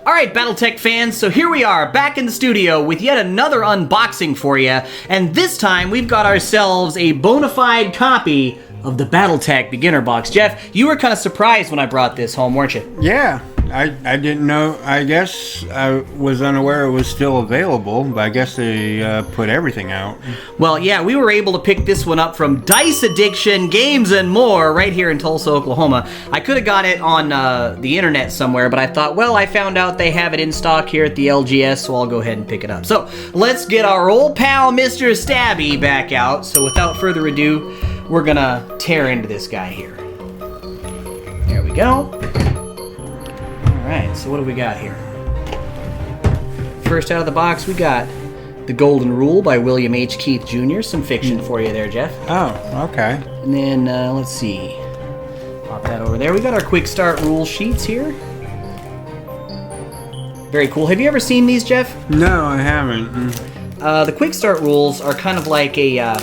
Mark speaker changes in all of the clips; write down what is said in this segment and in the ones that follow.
Speaker 1: All right, Battletech fans, so here we are, back in the studio with yet another unboxing for you, and this time we've got ourselves a bona fide copy of the Battletech beginner box. Jeff, you were kind of surprised when I brought this home, weren't you?
Speaker 2: Yeah, I didn't know. I guess I was unaware it was still available, but I guess they put everything out.
Speaker 1: Well, yeah, we were able to pick this one up from Dice Addiction Games and More right here in Tulsa, Oklahoma. I could have got it on the internet somewhere, but I thought, well, I found out they have it in stock here at the LGS, so I'll go ahead and pick it up. So let's get our old pal, Mr. Stabby, back out. So without further ado, we're gonna tear into this guy here. There we go. Alright, so what do we got here? First out of the box, we got The Golden Rule by William H. Keith Jr. Some fiction for you there, Jeff.
Speaker 2: Oh, okay.
Speaker 1: And then, let's see. Pop that over there. We got our quick start rule sheets here. Very cool. Have you ever seen these, Jeff?
Speaker 2: No, I haven't.
Speaker 1: The quick start rules are kind of like a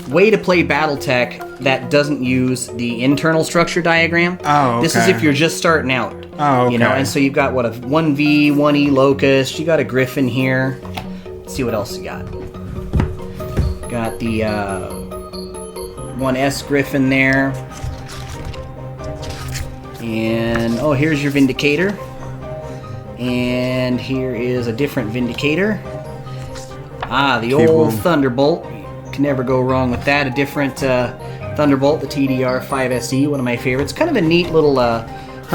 Speaker 1: way to play Battletech that doesn't use the internal structure diagram.
Speaker 2: Oh, okay.
Speaker 1: This is if you're just starting out.
Speaker 2: Oh, okay.
Speaker 1: You know, and so you've got what, a 1V, 1E locust. You got a griffin here. Let's see what else you got. Got the 1S griffin there. And oh, here's your vindicator. And here is a different vindicator. Ah, the old Thunderbolt. Can never go wrong with that. A different Thunderbolt, the TDR-5SE, one of my favorites. Kind of a neat little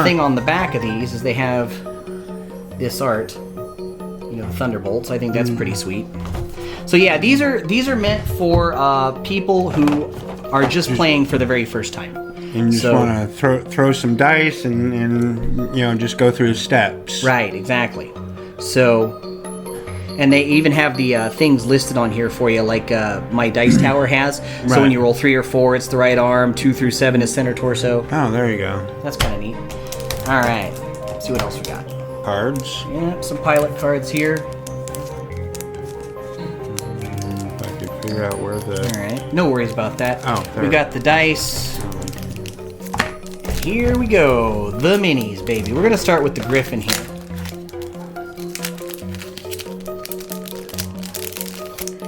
Speaker 1: thing on the back of these is they have this art, you know, the Thunderbolts. I think that's pretty sweet. So yeah, these are meant for people who are just playing for the very first time.
Speaker 2: And you just want to throw some dice and you know, just go through the steps.
Speaker 1: Right, exactly. So. And they even have the things listed on here for you, like my dice tower has.
Speaker 2: Right.
Speaker 1: So when you roll 3 or 4, it's the right arm. 2 through 7 is center torso.
Speaker 2: Oh, there you go.
Speaker 1: That's kind of neat. All right, let's see what else we got.
Speaker 2: Cards.
Speaker 1: Yeah, some pilot cards here.
Speaker 2: If I could figure out where the...
Speaker 1: All right, no worries about that.
Speaker 2: Oh, there.
Speaker 1: We got the dice. Here we go, the minis, baby. We're gonna start with the Griffin here.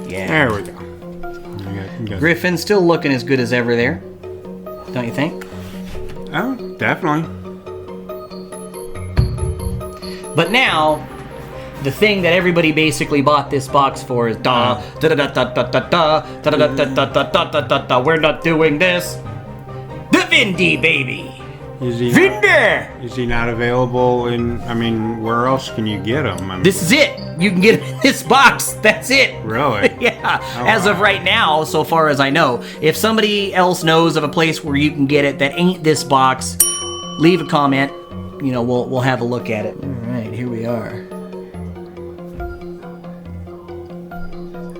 Speaker 1: Yeah.
Speaker 2: There we go.
Speaker 1: Griffin still looking as good as ever there, don't you think?
Speaker 2: Oh, definitely.
Speaker 1: But now, the thing that everybody basically bought this box for is we're not doing this. The Vindy, baby.
Speaker 2: Is he not available in? I mean, where else can you get him?
Speaker 1: This is it. You can get him in this box. That's it.
Speaker 2: Really?
Speaker 1: Yeah.
Speaker 2: Oh,
Speaker 1: as of right now, so far as I know. If somebody else knows of a place where you can get it that ain't this box, leave a comment. You know, we'll have a look at it. All right, here we are.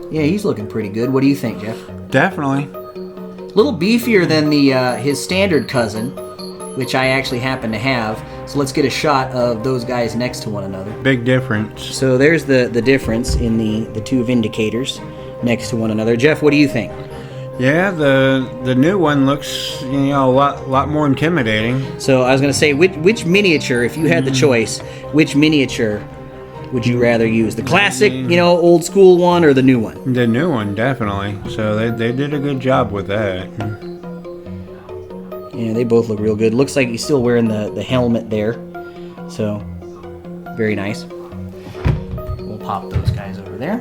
Speaker 1: Yeah, he's looking pretty good. What do you think, Jeff?
Speaker 2: Definitely.
Speaker 1: A little beefier than the his standard cousin, which I actually happen to have. So let's get a shot of those guys next to one another.
Speaker 2: Big difference.
Speaker 1: So there's the difference in the two Vindicators next to one another. Jeff, what do you think?
Speaker 2: Yeah, the new one looks, you know, a lot more intimidating.
Speaker 1: So I was going to say, which miniature, if you had the choice, which miniature would you rather use? The classic, you know, old school one, or the new one?
Speaker 2: The new one, definitely. So they did a good job with that.
Speaker 1: Yeah, they both look real good. Looks like he's still wearing the helmet there. So, very nice. We'll pop those guys over there.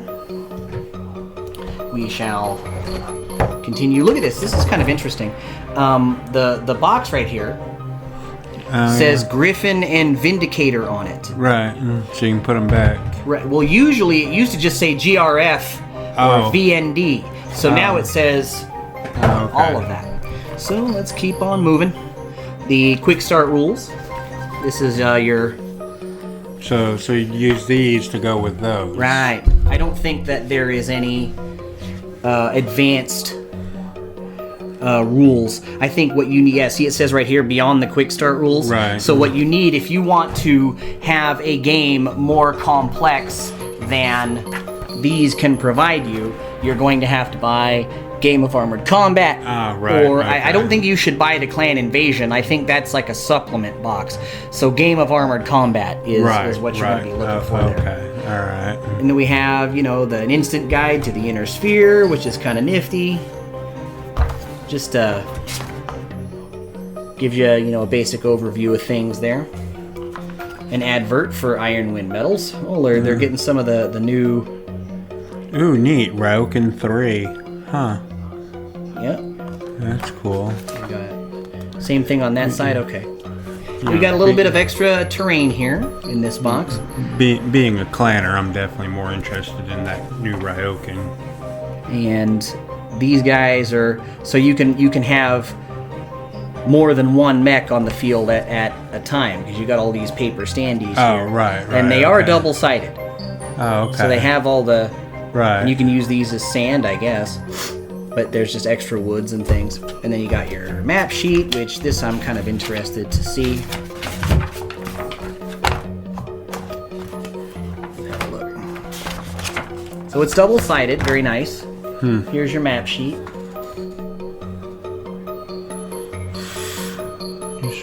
Speaker 1: We shall continue. Look at this. This is kind of interesting. The box right here says Griffin and Vindicator on it.
Speaker 2: Right. So you can put them back.
Speaker 1: Right. Well, usually it used to just say GRF or VND. So now it says all of that. So let's keep on moving. The quick start rules. This is your...
Speaker 2: So you use these to go with those.
Speaker 1: Right. I don't think that there is any advanced rules. I think what you need... Yeah, see it says right here, beyond the quick start rules.
Speaker 2: Right.
Speaker 1: So what you need, if you want to have a game more complex than these can provide you, you're going to have to buy Game of Armored Combat.
Speaker 2: Right.
Speaker 1: Or
Speaker 2: Okay.
Speaker 1: I don't think you should buy the Clan Invasion. I think that's like a supplement box. So Game of Armored Combat is what you're going to be looking for there.
Speaker 2: Okay, all right.
Speaker 1: And then we have, an instant guide to the Inner Sphere, which is kind of nifty. Just gives you, a basic overview of things there. An advert for Iron Wind Metals. Oh, they're getting some of the new...
Speaker 2: Ooh, neat. Ryokan 3. Huh.
Speaker 1: Yep.
Speaker 2: That's cool.
Speaker 1: Same thing on that side? Okay. We got a little bit of extra terrain here in this box.
Speaker 2: Being a clanner, I'm definitely more interested in that new Ryokan.
Speaker 1: And these guys are... So you can have more than one mech on the field at a time, because you got all these paper standees here.
Speaker 2: Right.
Speaker 1: And they are double-sided.
Speaker 2: Oh, okay.
Speaker 1: So they have all the...
Speaker 2: Right.
Speaker 1: And you can use these as sand, I guess. But there's just extra woods and things. And then you got your map sheet, which this I'm kind of interested to see. Have a look. So it's double-sided, very nice. Here's your map sheet.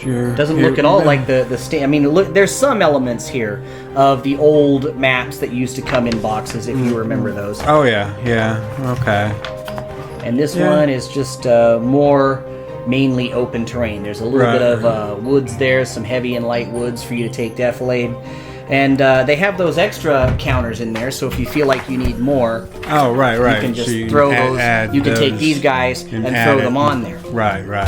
Speaker 1: Doesn't look at all like the I mean, look, there's some elements here of the old maps that used to come in boxes, if you remember those.
Speaker 2: Oh, yeah, okay.
Speaker 1: And this one is just more mainly open terrain. There's a little bit of woods there, some heavy and light woods for you to take defilade. And they have those extra counters in there, so if you feel like you need more,
Speaker 2: oh, right.
Speaker 1: you can just throw those. You can take these guys and throw them on there.
Speaker 2: Right.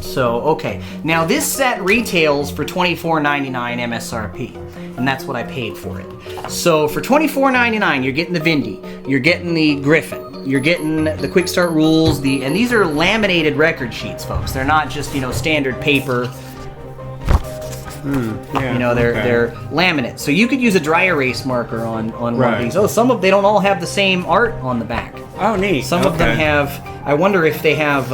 Speaker 1: So, okay. Now, this set retails for $24.99 MSRP, and that's what I paid for it. So, for $24.99, you're getting the Vindy, you're getting the Griffin, you're getting the Quick Start rules, and these are laminated record sheets, folks. They're not just, standard paper. They're laminate. So you could use a dry erase marker on one of these. Oh, they don't all have the same art on the back.
Speaker 2: Oh, neat.
Speaker 1: Some of them have. I wonder if they have.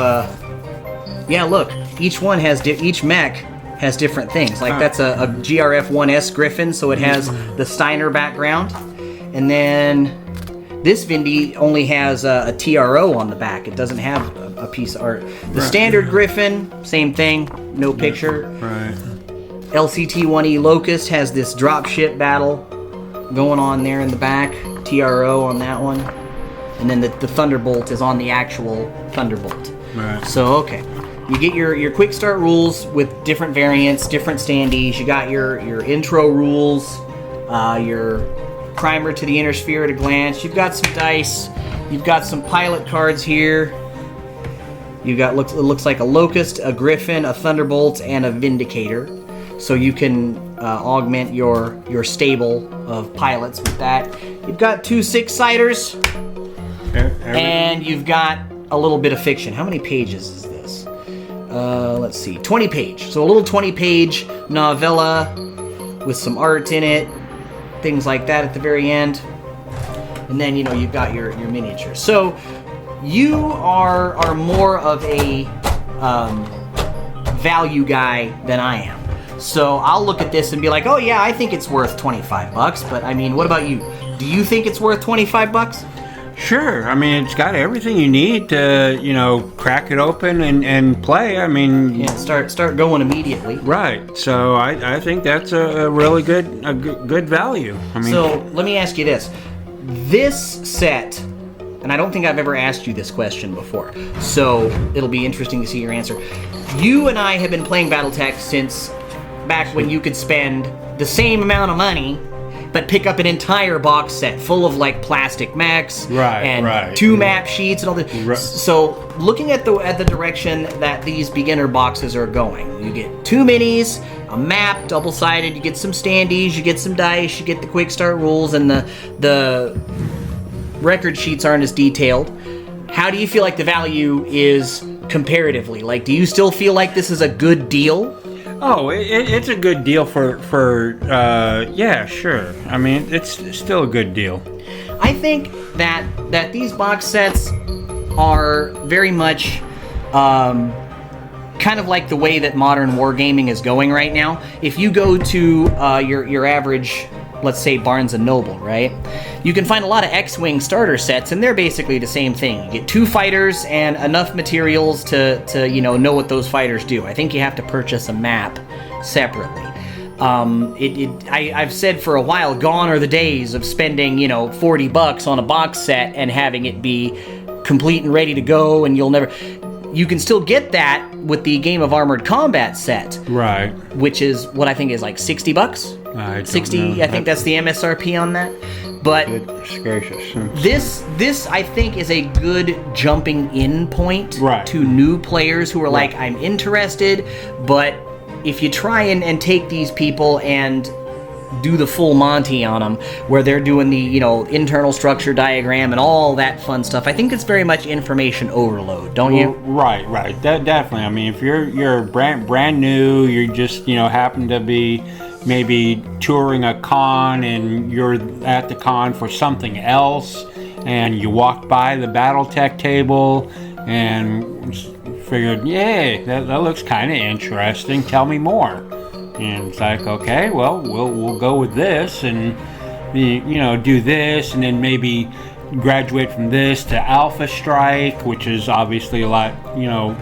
Speaker 1: Look, each mech has different things. Like that's a GRF-1S Griffin, so it has the Steiner background, and then this Vindy only has a TRO on the back. It doesn't have a piece of art. The standard Griffin, same thing, no picture.
Speaker 2: Right.
Speaker 1: LCT-1E Locust has this dropship battle going on there in the back. TRO on that one. And then the Thunderbolt is on the actual Thunderbolt.
Speaker 2: Right.
Speaker 1: So, okay. You get your quick start rules with different variants, different standees. You got your intro rules, your primer to the inner sphere at a glance. You've got some dice. You've got some pilot cards here. You've got, it looks like a Locust, a Griffin, a Thunderbolt, and a Vindicator. So you can augment your stable of pilots with that. You've got 2 6-siders, and you've got a little bit of fiction. How many pages is this? Let's see, 20 page. So a little 20-page novella with some art in it, things like that at the very end. And then, you've got your miniature. So you are more of a value guy than I am. So I'll look at this and be like, oh yeah, I think it's worth $25. But I mean, what about you? Do you think it's worth $25?
Speaker 2: Sure. I mean, it's got everything you need to, crack it open and play. I mean,
Speaker 1: yeah, start going immediately.
Speaker 2: Right. So I think that's a really good value. I mean,
Speaker 1: so let me ask you this: this set, and I don't think I've ever asked you this question before, so it'll be interesting to see your answer. You and I have been playing Battletech since back when you could spend the same amount of money but pick up an entire box set full of like plastic mechs and 2 map sheets and all that.
Speaker 2: Right.
Speaker 1: So looking at the direction that these beginner boxes are going, you get 2 minis, a map, double-sided, you get some standees, you get some dice, you get the quick start rules, and the record sheets aren't as detailed. How do you feel like the value is comparatively? Like, do you still feel like this is a good deal?
Speaker 2: Oh, it's a good deal for yeah, sure. I mean, it's still a good deal.
Speaker 1: I think that these box sets are very much kind of like the way that modern wargaming is going right now. If you go to your average let's say Barnes & Noble, right? You can find a lot of X-Wing starter sets, and they're basically the same thing. You get 2 fighters and enough materials to know what those fighters do. I think you have to purchase a map separately. I've said for a while, gone are the days of spending, $40 on a box set and having it be complete and ready to go, and you can still get that with the Game of Armored Combat set. Right. Which is what I think is like $60. 60, I think that's the MSRP on that. But
Speaker 2: goodness gracious.
Speaker 1: This I think is a good jumping in point to new players who are like, I'm interested, but if you try and take these people and do the full Monty on them, where they're doing the internal structure diagram and all that fun stuff, I think it's very much information overload, don't you?
Speaker 2: Right. Definitely. I mean, if you're brand new, you just happen to be maybe touring a con and you're at the con for something else, and you walked by the Battletech table and figured, yay, that looks kind of interesting. Tell me more. And it's like, okay, well, we'll go with this, and do this, and then maybe graduate from this to Alpha Strike, which is obviously a lot, more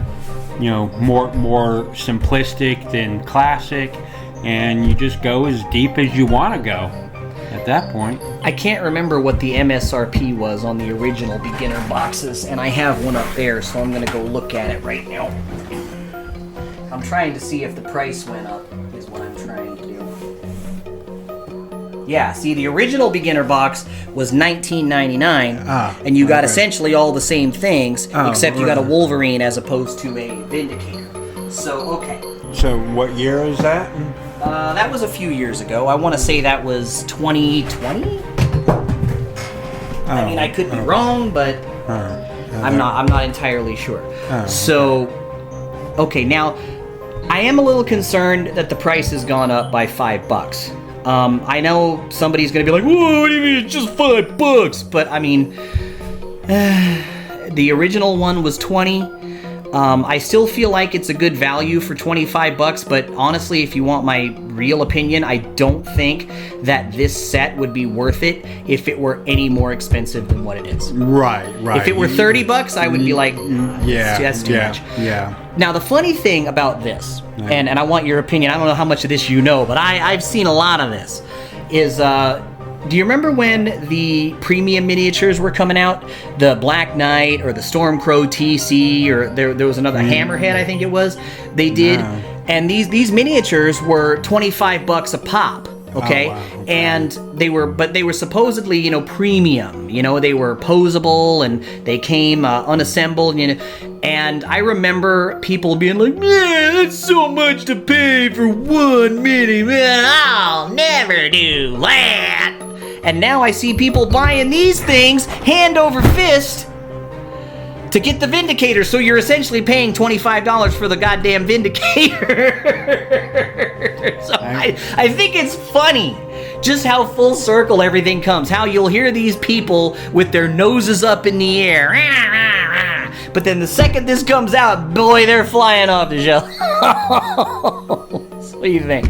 Speaker 2: simplistic than classic, and you just go as deep as you want to go at that point.
Speaker 1: I can't remember what the MSRP was on the original beginner boxes, and I have one up there, so I'm going to go look at it right now. I'm trying to see if the price went up, is what I'm trying to do. Yeah, see, the original beginner box was $19.99, and you got essentially all the same things, except you got a Wolverine as opposed to a Vindicator. So, okay.
Speaker 2: So, what year is that?
Speaker 1: That was a few years ago. I want to say that was 2020? I mean, I could be wrong, but I'm not entirely sure. So, okay, now, I am a little concerned that the price has gone up by $5. I know somebody's going to be like, whoa, what do you mean it's just $5? But, I mean, the original one was $20. I still feel like it's a good value for $25, but honestly, if you want my real opinion, I don't think that this set would be worth it if it were any more expensive than what it is.
Speaker 2: Right.
Speaker 1: If it were $30, I would be like, that's too much. Yeah. Now, the funny thing about this, and I want your opinion, I don't know how much of this you know, but I've seen a lot of this, is... do you remember when the premium miniatures were coming out? The Black Knight or the Stormcrow TC, or there was another Hammerhead, I think it was. They did. No. And these miniatures were $25 a pop. Okay? Oh, wow. Okay, and they were supposedly, premium. They were posable and they came unassembled. And I remember people being like, "Man, that's so much to pay for one mini. Man, I'll never do that." And now I see people buying these things hand over fist to get the Vindicator. So you're essentially paying $25 for the goddamn Vindicator. So I think it's funny just how full circle everything comes. How you'll hear these people with their noses up in the air. But then the second this comes out, boy, they're flying off the shelf. So what do you think?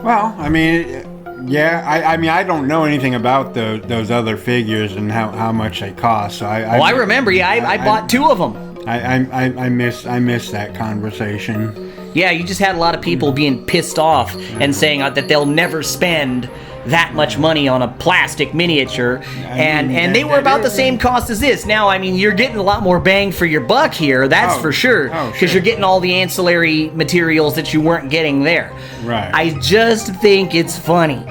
Speaker 2: Well, I mean... Yeah, I mean, I don't know anything about those other figures and how much they cost. So I
Speaker 1: remember. Yeah, I bought 2 of them.
Speaker 2: I miss that conversation.
Speaker 1: Yeah, you just had a lot of people being pissed off and saying that they'll never spend that much money on a plastic miniature, and they were about the same cost as this. Now, I mean, you're getting a lot more bang for your buck here, that's for sure, because you're getting all the ancillary materials that you weren't getting there. Right. I just think it's funny.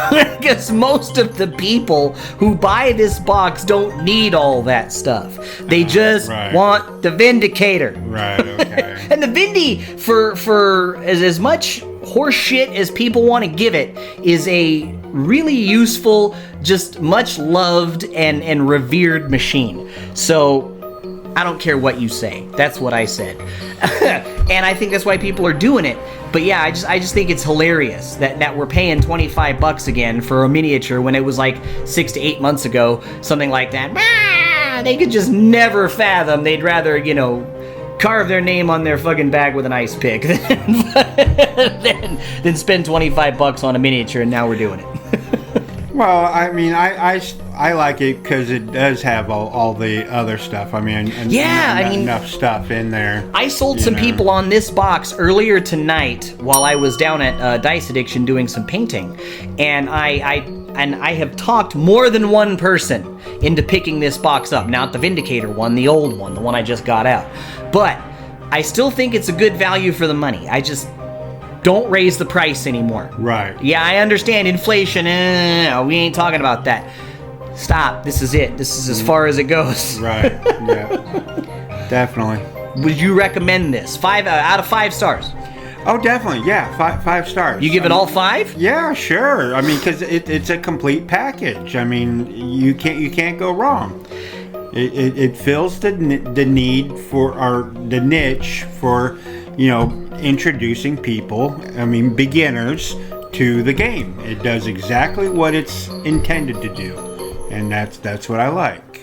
Speaker 1: Because most of the people who buy this box don't need all that stuff. They just want the Vindicator. Right, okay. And the Vindy, for as much horse shit as people want to give it, is a really useful, just much loved and revered machine. So I don't care what you say. That's what I said. And I think that's why people are doing it. But yeah, I just think it's hilarious that we're paying $25 again for a miniature when it was like 6 to 8 months ago, something like that. They could just never fathom. They'd rather, carve their name on their fucking bag with an ice pick than spend $25 on a miniature, and now we're doing it.
Speaker 2: Well, I mean, I like it because it does have all the other stuff. I mean, enough stuff in there.
Speaker 1: I sold some people on this box earlier tonight while I was down at Dice Addiction doing some painting, and I have talked more than one person into picking this box up. Not the Vindicator one, the old one, the one I just got out. But I still think it's a good value for the money. I just don't raise the price anymore.
Speaker 2: Right.
Speaker 1: Yeah, I understand inflation. We ain't talking about that. Stop. This is it. This is as far as it goes.
Speaker 2: Right. Yeah. Definitely.
Speaker 1: Would you recommend this? 5 out of 5 stars?
Speaker 2: Oh, definitely. Yeah, five stars.
Speaker 1: You give it all 5?
Speaker 2: Yeah, sure. I mean, because it's a complete package. I mean, you can't go wrong. It fills the need for the niche for introducing people. I mean, beginners to the game. It does exactly what it's intended to do, and that's what I like.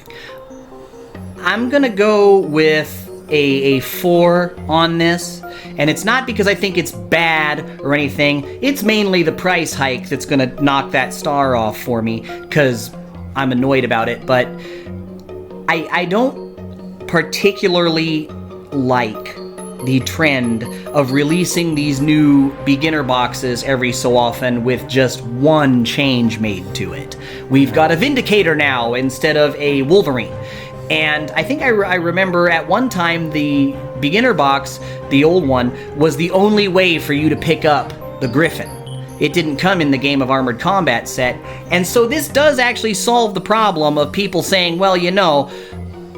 Speaker 1: I'm gonna go with a 4 on this, and it's not because I think it's bad or anything. It's mainly the price hike that's gonna knock that star off for me, because I'm annoyed about it. But I don't particularly like the trend of releasing these new beginner boxes every so often with just one change made to it. We've got a Vindicator now instead of a Wolverine. And I think I remember at one time the beginner box, the old one, was the only way for you to pick up the Griffin. It didn't come in the Game of Armored Combat set. And so this does actually solve the problem of people saying, well,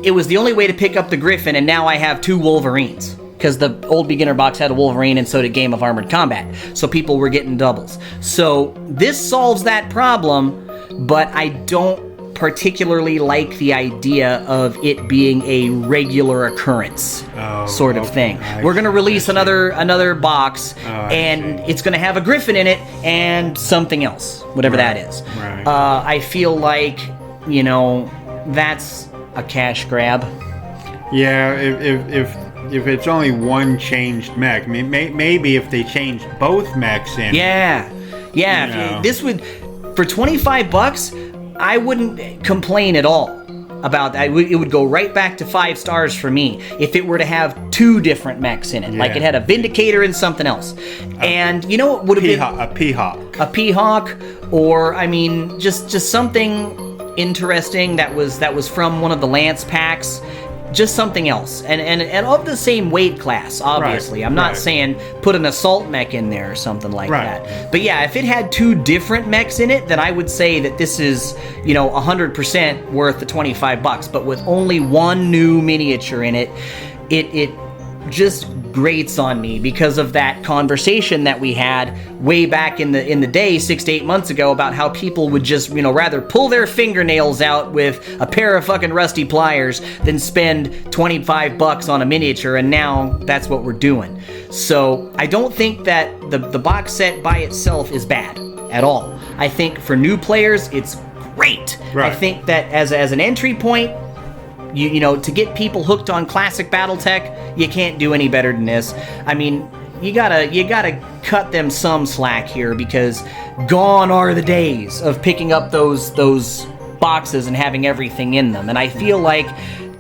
Speaker 1: it was the only way to pick up the Griffin, and now I have 2 Wolverines. Because the old beginner box had a Wolverine, and so did Game of Armored Combat. So people were getting doubles. So this solves that problem, but I don't particularly like the idea of it being a regular occurrence sort of thing. We're going to release another box, and it's going to have a Griffin in it and something else, whatever that is.
Speaker 2: Right.
Speaker 1: I feel like, that's a cash grab.
Speaker 2: Yeah, if it's only one changed mech, maybe if they changed both mechs in.
Speaker 1: Yeah. This would, for $25, I wouldn't complain at all about that. It would go right back to 5 stars for me if it were to have 2 different mechs in it. Like it had a Vindicator and something else. And you know what would have been
Speaker 2: a P-Hawk.
Speaker 1: A P-Hawk, or I mean just something interesting that was from one of the Lance packs. Just something else, and of the same weight class, obviously. Right, I'm not saying put an assault mech in there or something like that. But yeah, if it had 2 different mechs in it, then I would say that this is, 100% worth the $25. But with only one new miniature in it, it just grates on me because of that conversation that we had way back in the day 6 to 8 months ago about how people would just rather pull their fingernails out with a pair of fucking rusty pliers than spend $25 on a miniature, and now that's what we're doing. So I don't think that the box set by itself is bad at all. I think for new players it's great. I think that as an entry point, to get people hooked on classic Battletech, you can't do any better than this. I mean, you gotta cut them some slack here, because gone are the days of picking up those boxes and having everything in them. And I feel like,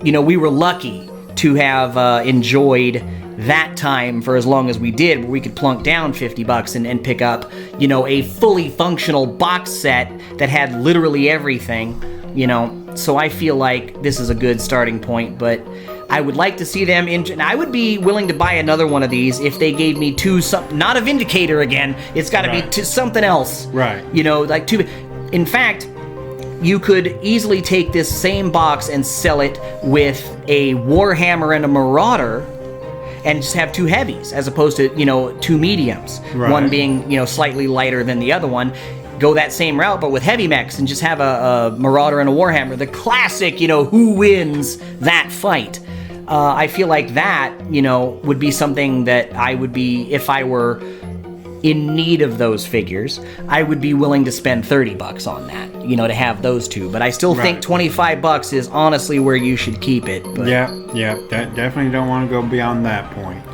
Speaker 1: we were lucky to have enjoyed that time for as long as we did, where we could plunk down $50 and pick up, a fully functional box set that had literally everything. So I feel like this is a good starting point, but I would like to see them and I would be willing to buy another one of these if they gave me 2, not a Vindicator again. It's got to be something else.
Speaker 2: Right.
Speaker 1: Like 2. In fact, you could easily take this same box and sell it with a Warhammer and a Marauder, and just have 2 heavies as opposed to 2 mediums.
Speaker 2: Right.
Speaker 1: One being slightly lighter than the other one. Go that same route, but with heavy mechs, and just have a Marauder and a Warhammer. The classic, who wins that fight. I feel like that, would be something that I would be, if I were in need of those figures, I would be willing to spend $30 on that, you know, to have those two. But I still think $25 is honestly where you should keep it. But.
Speaker 2: Yeah, definitely don't want to go beyond that point.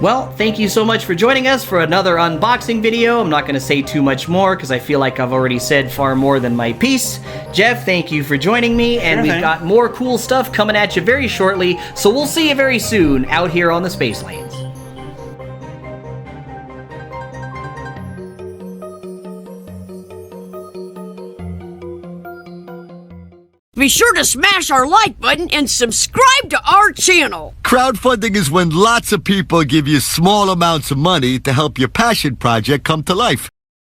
Speaker 1: Well, thank you so much for joining us for another unboxing video. I'm not going to say too much more because I feel like I've already said far more than my piece. Jeff, thank you for joining me, and we've got more cool stuff coming at you very shortly, so we'll see you very soon out here on the Space Lanes.
Speaker 3: Be sure to smash our like button and subscribe to our channel.
Speaker 4: Crowdfunding is when lots of people give you small amounts of money to help your passion project come to life.